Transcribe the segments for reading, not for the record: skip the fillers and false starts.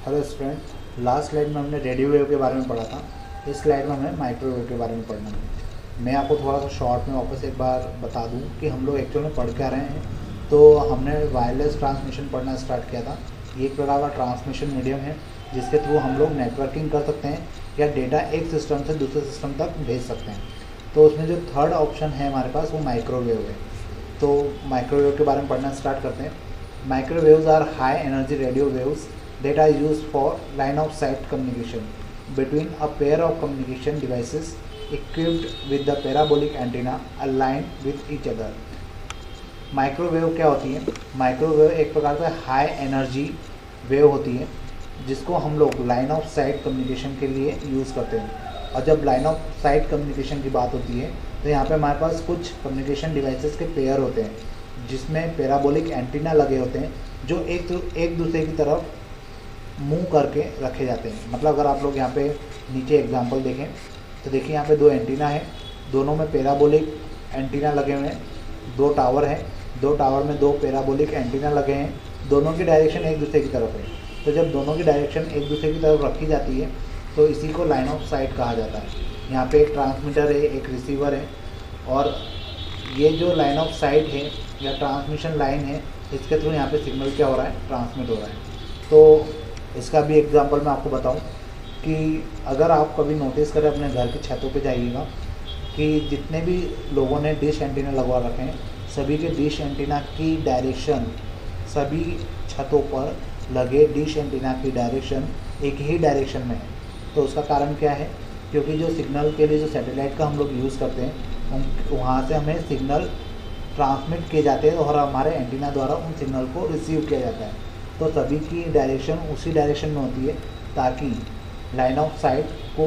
Hello student, last slide में हमने radio wave के बारे में पढ़ा था। इस स्लाइड में हमें माइक्रोवेव के बारे में पढ़ना है। मैं आपको थोड़ा सा शॉर्ट में वापस एक बार बता दूं कि हम लोग एक्चुअल में पढ़ क्या रहे हैं। तो हमने वायरलेस ट्रांसमिशन पढ़ना स्टार्ट किया था। ये एक प्रकार का ट्रांसमिशन मीडियम है जिसके थ्रू हम लोग नेटवर्किंग कर सकते हैं या डेटा एक सिस्टम से दूसरे सिस्टम तक भेज सकते हैं। तो उसमें जो थर्ड ऑप्शन है हमारे पास वो माइक्रोवेव है। तो माइक्रोवेव के बारे में पढ़ना स्टार्ट करते हैं। Microwaves are high energy radio waves that are used for line of sight communication between a pair of communication devices equipped with the parabolic antenna aligned with each other. Microwave क्या होती है? Microwave एक प्रकार से high energy wave होती है जिसको हम लोग लाइन ऑफ साइट कम्युनिकेशन के लिए यूज़ करते हैं। और जब लाइन ऑफ साइट कम्युनिकेशन की बात होती है तो यहाँ पे हमारे पास कुछ कम्युनिकेशन डिवाइसेस के पेयर होते हैं जिसमें पैराबोलिक एंटीना लगे होते हैं जो एक दूसरे की तरफ मुंह करके रखे जाते हैं। मतलब अगर आप लोग यहाँ पे नीचे एग्जांपल देखें तो देखिए यहाँ पे दो एंटीना है, दोनों में पैराबोलिक एंटीना लगे हुए हैं। दो टावर हैं, दो टावर में दो पैराबोलिक एंटीना लगे हैं, दोनों की डायरेक्शन एक दूसरे की तरफ है। तो जब दोनों की डायरेक्शन एक दूसरे की तरफ रखी जाती है तो इसी को लाइन ऑफ साइट कहा जाता है। यहाँ पे एक ट्रांसमीटर है, एक रिसीवर है, और ये जो लाइन ऑफ साइट है या ट्रांसमिशन लाइन है इसके थ्रू यहाँ पे सिग्नल क्या हो रहा है, ट्रांसमिट हो रहा है। तो इसका भी एग्जांपल मैं आपको बताऊं कि अगर आप कभी नोटिस करें अपने घर की छतों पे जाइएगा कि जितने भी लोगों ने डिश एंटीना लगवा रखे हैं सभी के डिश एंटीना की डायरेक्शन, सभी छतों पर लगे डिश एंटीना की डायरेक्शन एक ही डायरेक्शन में है। तो उसका कारण क्या है? क्योंकि जो सिग्नल के लिए जो सैटेलाइट का हम लोग यूज़ करते हैं वहाँ से हमें सिग्नल ट्रांसमिट किए जाते हैं और हमारे एंटीना द्वारा उन सिग्नल को रिसीव किया जाता है। तो सभी की डायरेक्शन उसी डायरेक्शन में होती है ताकि लाइन ऑफ साइट को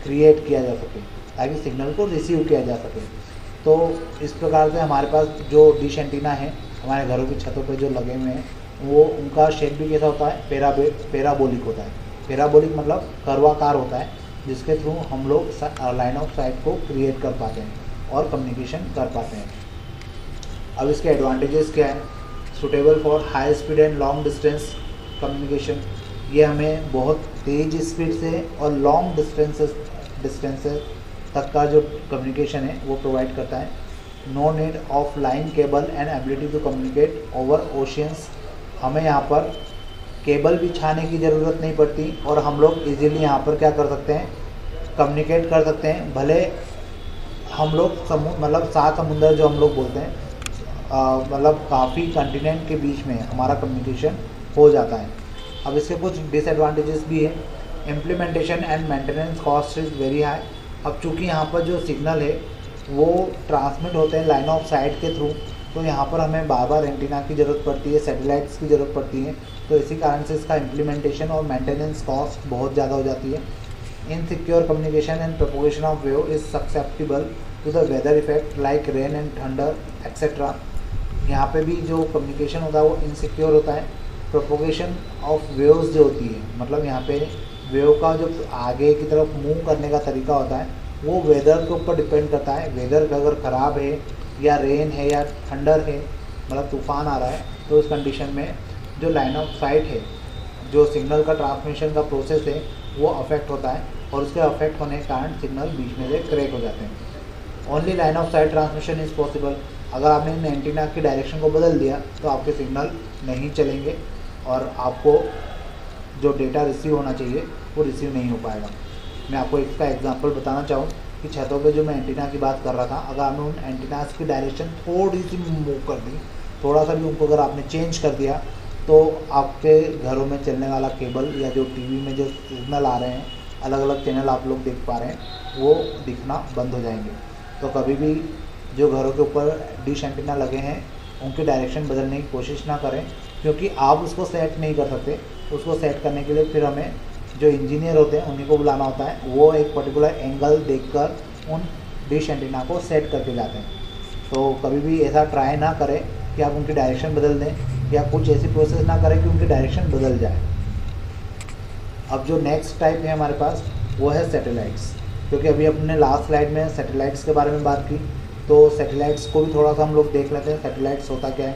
क्रिएट किया जा सके, ताकि सिग्नल को रिसीव किया जा सके। तो इस प्रकार से हमारे पास जो डिश एंटीना है हमारे घरों की छतों पे जो लगे हुए हैं वो उनका शेप भी कैसा होता है, पैराबोलिक होता है। पैराबोलिक मतलब कर्वाकार होता है जिसके थ्रू हम लोग लाइन ऑफ साइट को क्रिएट कर पाते हैं और कम्युनिकेशन कर पाते हैं। अब इसके एडवांटेजेस क्या है? Suitable for high speed and long distance communication, ये हमें बहुत तेज़ स्पीड से और लॉन्ग डिस्टेंसेस तक का जो कम्युनिकेशन है वो प्रोवाइड करता है। No need of line cable and ability to communicate over oceans, हमें यहाँ पर केबल बिछाने की ज़रूरत नहीं पड़ती और हम लोग इजीली यहाँ पर क्या कर सकते हैं, कम्युनिकेट कर सकते हैं। भले हम लोग मतलब 7 समुंदर जो हम लोग बोलते हैं मतलब काफ़ी कंटिनेंट के बीच में हमारा कम्युनिकेशन हो जाता है। अब इसके कुछ डिसएडवांटेजेस भी है। Implementation and maintenance cost is very high. अब चूँकि यहाँ पर जो सिग्नल है वो ट्रांसमिट होते हैं लाइन ऑफ साइट के थ्रू, तो यहाँ पर हमें बार बार एंटीना की ज़रूरत पड़ती है, सैटेलाइट्स की ज़रूरत पड़ती है। तो इसी कारण से इसका इम्प्लीमेंटेशन और मेंटेनेंस कॉस्ट बहुत ज़्यादा हो जाती है। Insecure communication and propagation of wave is susceptible to the weather effect like rain and thunder etcetera. यहाँ पे भी जो कम्युनिकेशन होता है वो इनसिक्योर होता है। प्रोपोगेशन ऑफ वेव्स जो होती है मतलब यहाँ पे वेव का जो आगे की तरफ मूव करने का तरीका होता है वो वेदर के ऊपर डिपेंड करता है। वेदर अगर ख़राब है या रेन है या थंडर है मतलब तूफ़ान आ रहा है तो उस कंडीशन में जो लाइन ऑफ साइट है, जो सिग्नल का ट्रांसमिशन का प्रोसेस है वो अफेक्ट होता है और उसके अफेक्ट होने के कारण सिग्नल बीच में से क्रैक हो जाते हैं। Only line of site transmission is possible. अगर आपने इन एंटीना की डायरेक्शन को बदल दिया तो आपके सिग्नल नहीं चलेंगे और आपको जो डेटा रिसीव होना चाहिए वो रिसीव नहीं हो पाएगा। मैं आपको इसका एग्जांपल बताना चाहूँ कि छतों पे जो मैं एंटीना की बात कर रहा था, अगर आपने उन एंटीनास की डायरेक्शन थोड़ी सी मूव कर दी, थोड़ा सा भी उनको अगर आपने चेंज कर दिया तो आपके घरों में चलने वाला केबल या जो टीवी में जो सिग्नल आ रहे हैं, अलग अलग चैनल आप लोग देख पा रहे हैं, वो दिखना बंद हो जाएंगे। तो कभी भी जो घरों के ऊपर डिश एंटीना लगे हैं उनकी डायरेक्शन बदलने की कोशिश ना करें, क्योंकि आप उसको सेट नहीं कर सकते। उसको सेट करने के लिए फिर हमें जो इंजीनियर होते हैं उन्हीं को बुलाना होता है। वो एक पर्टिकुलर एंगल देखकर उन डिश एंटीना को सेट करके जाते हैं। तो कभी भी ऐसा ट्राई ना करें कि आप उनकी डायरेक्शन बदल दें या कुछ ऐसी प्रोसेस ना करें कि उनकी डायरेक्शन बदल जाए। अब जो नेक्स्ट टाइप है हमारे पास वो है सैटेलाइट्स, क्योंकि अभी अपने लास्ट स्लाइड में सैटेलाइट्स के बारे में बात की तो सैटेलाइट्स को भी थोड़ा सा हम लोग देख लेते हैं। सैटेलाइट्स होता क्या है?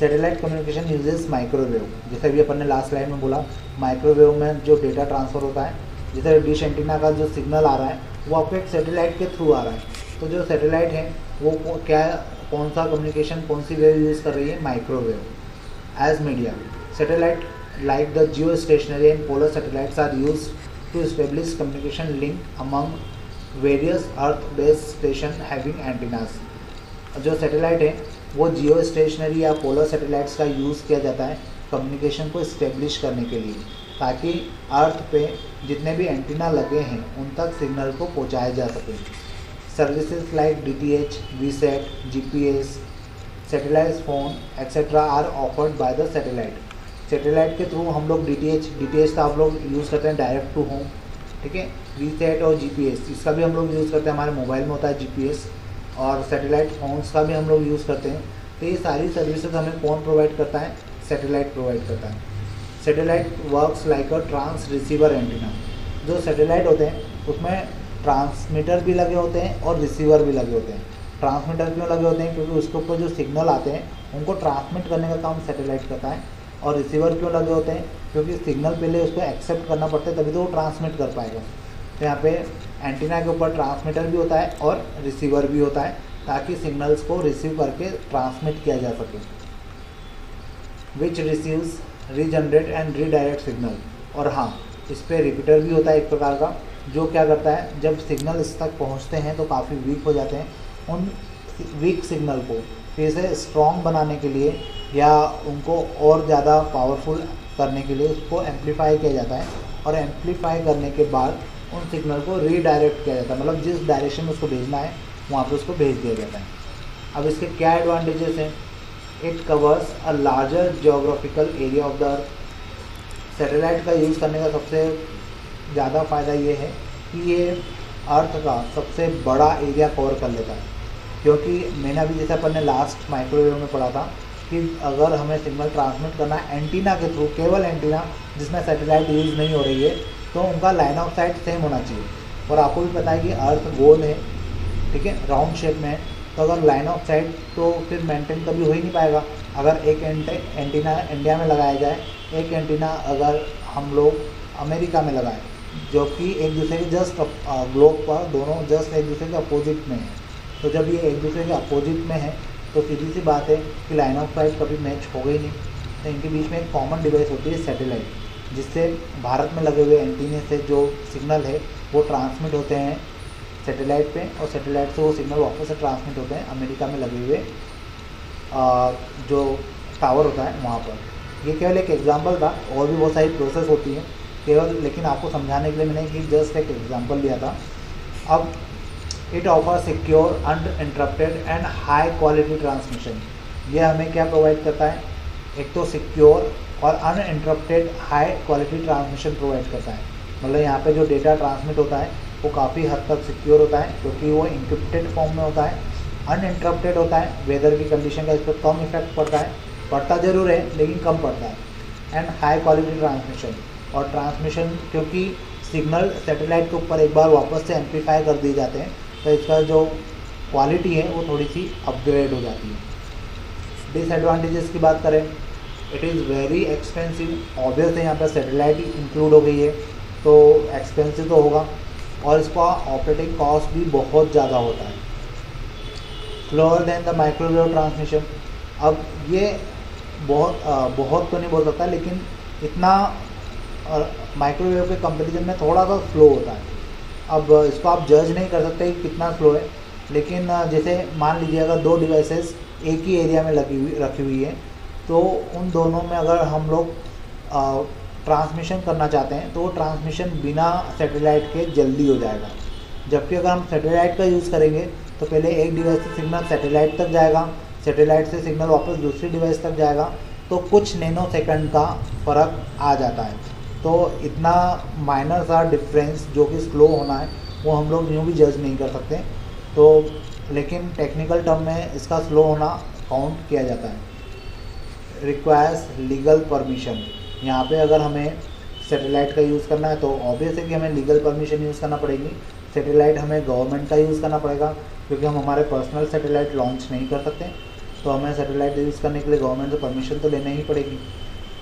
सैटेलाइट कम्युनिकेशन यूजेस माइक्रोवेव, जैसे अभी अपन ने लास्ट स्लाइड में बोला, माइक्रोवेव में जो डेटा ट्रांसफ़र होता है, जैसे डिश एंटीना का जो सिग्नल आ रहा है वो आपको एक सैटेलाइट के थ्रू आ रहा है, तो जो सैटेलाइट है वो क्या, कौन सा कम्युनिकेशन, कौन सी वेव यूज़ कर रही है, microwave as media. Satellite like the geostationary and polar satellites are used to establish communication link among various earth-based station having antennas। जो सैटेलाइट है वो जियो स्टेशनरी या पोलर सैटेलाइट्स का यूज़ किया जाता है कम्युनिकेशन को इस्टेब्लिश करने के लिए, ताकि अर्थ पे जितने भी एंटीना लगे हैं उन तक सिग्नल को पहुंचाया जा सके। Services like DTH, VSAT, GPS, satellite phone etcetera are offered by the satellite. Satellite के थ्रू हम लोग DTH का आप लोग यूज़ करते हैं डायरेक्ट टू होम, ठीक है। VSAT और GPS इसका भी हम लोग यूज़ करते हैं, हमारे मोबाइल में होता है GPS, और सैटेलाइट फ़ोन्स का भी हम लोग यूज़ करते हैं। तो ये सारी सर्विसेज हमें कौन प्रोवाइड करता है, सैटेलाइट प्रोवाइड करता है। Satellite works like a trans receiver antenna. जो सैटेलाइट होते हैं उसमें ट्रांसमीटर भी लगे होते हैं और रिसीवर भी लगे होते हैं। ट्रांसमीटर क्यों लगे होते हैं, क्योंकि उसके ऊपर जो सिग्नल आते हैं उनको ट्रांसमिट करने का काम सैटेलाइट करता है। और रिसीवर क्यों लगे होते हैं, क्योंकि सिग्नल पहले उसको एक्सेप्ट करना पड़ता है तभी तो वो ट्रांसमिट कर पाएगा। तो यहाँ पे एंटीना के ऊपर ट्रांसमीटर भी होता है और रिसीवर भी होता है, ताकि सिग्नल्स को रिसीव करके ट्रांसमिट किया जा सके। Which receives, regenerate and redirect signal. और हाँ, इस पर रिपीटर भी होता है एक प्रकार का, जो क्या करता है, जब सिग्नल इस तक पहुँचते हैं तो काफ़ी वीक हो जाते हैं, उन वीक सिग्नल को फिर से स्ट्रॉन्ग बनाने के लिए या उनको और ज़्यादा पावरफुल करने के लिए उसको एम्पलीफाई किया जाता है, और एम्पलीफाई करने के बाद उन सिग्नल को रीडायरेक्ट किया जाता है, मतलब जिस डायरेक्शन में उसको भेजना है वहाँ पे उसको भेज दिया जाता है। अब इसके क्या एडवांटेजेस हैं, it covers a larger geographical area of the earth. Satellite का यूज़ करने का सबसे ज़्यादा फ़ायदा ये है कि ये अर्थ का सबसे बड़ा एरिया कवर कर लेता है, क्योंकि मैंने अभी जैसे अपन ने लास्ट माइक्रोवेव में पढ़ा था कि अगर हमें सिग्नल ट्रांसमिट करना है एंटीना के थ्रू, केवल एंटीना जिसमें सैटेलाइट यूज़ नहीं हो रही है, तो उनका लाइन ऑफ साइट सेम होना चाहिए। और आपको भी पता है कि अर्थ गोल है, ठीक है, राउंड शेप में है, तो अगर लाइन ऑफ साइट तो फिर मेंटेन कभी हो ही नहीं पाएगा। अगर एक एंटीना इंडिया में लगाया जाए, एक एंटीना अगर हम लोग अमेरिका में लगाएं, जो कि एक दूसरे के जस्ट ग्लोब पर दोनों जस्ट एक दूसरे के अपोजिट में है, तो जब ये एक दूसरे के अपोजिट में है तो सीधी सी बात है कि लाइन ऑफ साइट कभी मैच हो गई नहीं। तो इनके बीच में एक कॉमन डिवाइस होती है सैटेलाइट, जिससे भारत में लगे हुए एंटीने से जो सिग्नल है वो ट्रांसमिट होते हैं सैटेलाइट पे, और सैटेलाइट से वो सिग्नल वापस से ट्रांसमिट होते हैं अमेरिका में लगे हुए जो टावर होता है वहाँ पर। ये केवल एक एग्जांपल था, और भी बहुत सारी प्रोसेस होती है केवल, लेकिन आपको समझाने के लिए मैंने कि जस्ट एक एग्जांपल लिया था। अब it offer secure, uninterrupted and high quality transmission. यह हमें क्या प्रोवाइड करता है, एक तो सिक्योर और uninterrupted high quality transmission provide करता है। मतलब यहाँ पे जो डेटा ट्रांसमिट होता है वो काफ़ी हद तक सिक्योर होता है, क्योंकि वो इंक्रिप्टेड फॉर्म में होता है। अनइंटरप्टेड होता है, वेदर की कंडीशन का इस पर कम इफेक्ट पड़ता है, पड़ता ज़रूर है लेकिन कम पड़ता है। एंड हाई क्वालिटी ट्रांसमिशन, और ट्रांसमिशन क्योंकि सिग्नल सैटेलाइट के ऊपर एक बार वापस से एम्पलीफाई कर दिए जाते हैं, तो इसका जो क्वालिटी है वो थोड़ी सी अपग्रेड हो जाती है। डिसएडवांटेजेस की बात करें, it is very expensive. Obvious है यहाँ पर सैटेलाइट इंक्लूड हो गई है तो एक्सपेंसिव तो होगा, और इसका ऑपरेटिंग कॉस्ट भी बहुत ज़्यादा होता है। Slower then the microwave transmission. अब ये बहुत तो नहीं बोल सकता, लेकिन इतना माइक्रोवेव के कंपैरिजन में थोड़ा सा स्लो होता है। अब इसको आप जज नहीं कर सकते कि कितना स्लो है, लेकिन जैसे मान लीजिए अगर दो डिवाइसेस एक ही एरिया में रखी हुई है, तो उन दोनों में अगर हम लोग ट्रांसमिशन करना चाहते हैं तो वो ट्रांसमिशन बिना सैटेलाइट के जल्दी हो जाएगा। जबकि अगर हम सैटेलाइट का यूज़ करेंगे तो पहले एक डिवाइस से सिग्नल सैटेलाइट तक जाएगा, सैटेलाइट से सिग्नल वापस दूसरी डिवाइस तक जाएगा, तो कुछ नैनो सेकंड का फ़र्क आ जाता है। तो इतना माइनर सा डिफरेंस जो कि स्लो होना है वो हम लोग यूँ भी जज नहीं कर सकते, तो लेकिन टेक्निकल टर्म में इसका स्लो होना काउंट किया जाता है। Requires legal permission. यहाँ पे अगर हमें सैटेलाइट का यूज़ करना है तो ऑब्वियस है कि हमें लीगल परमिशन यूज़ करना पड़ेगी। सैटेलाइट हमें गवर्नमेंट का यूज़ करना पड़ेगा, क्योंकि हम हमारे पर्सनल सैटेलाइट लॉन्च नहीं कर सकते। तो हमें सैटेलाइट यूज़ करने के लिए गवर्नमेंट से परमिशन तो लेना ही पड़ेगी।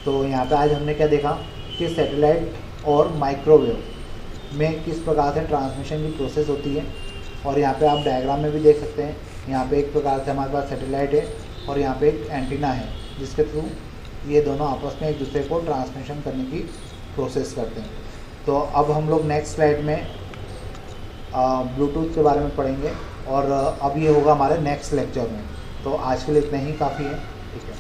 तो यहाँ पे आज हमने क्या देखा कि सैटेलाइट और माइक्रोवेव में किस प्रकार से ट्रांसमिशन की प्रोसेस होती है। और यहाँ पे आप डायग्राम में भी देख सकते हैं, यहाँ पे एक प्रकार से हमारे पास सैटेलाइट है और यहाँ पे एक एंटीना है जिसके थ्रू ये दोनों आपस में एक दूसरे को ट्रांसमिशन करने की प्रोसेस करते हैं। तो अब हम लोग नेक्स्ट स्लाइड में ब्लूटूथ के बारे में पढ़ेंगे और अब ये होगा हमारे नेक्स्ट लेक्चर में। तो आज के लिए इतना ही काफ़ी है। ठीक है।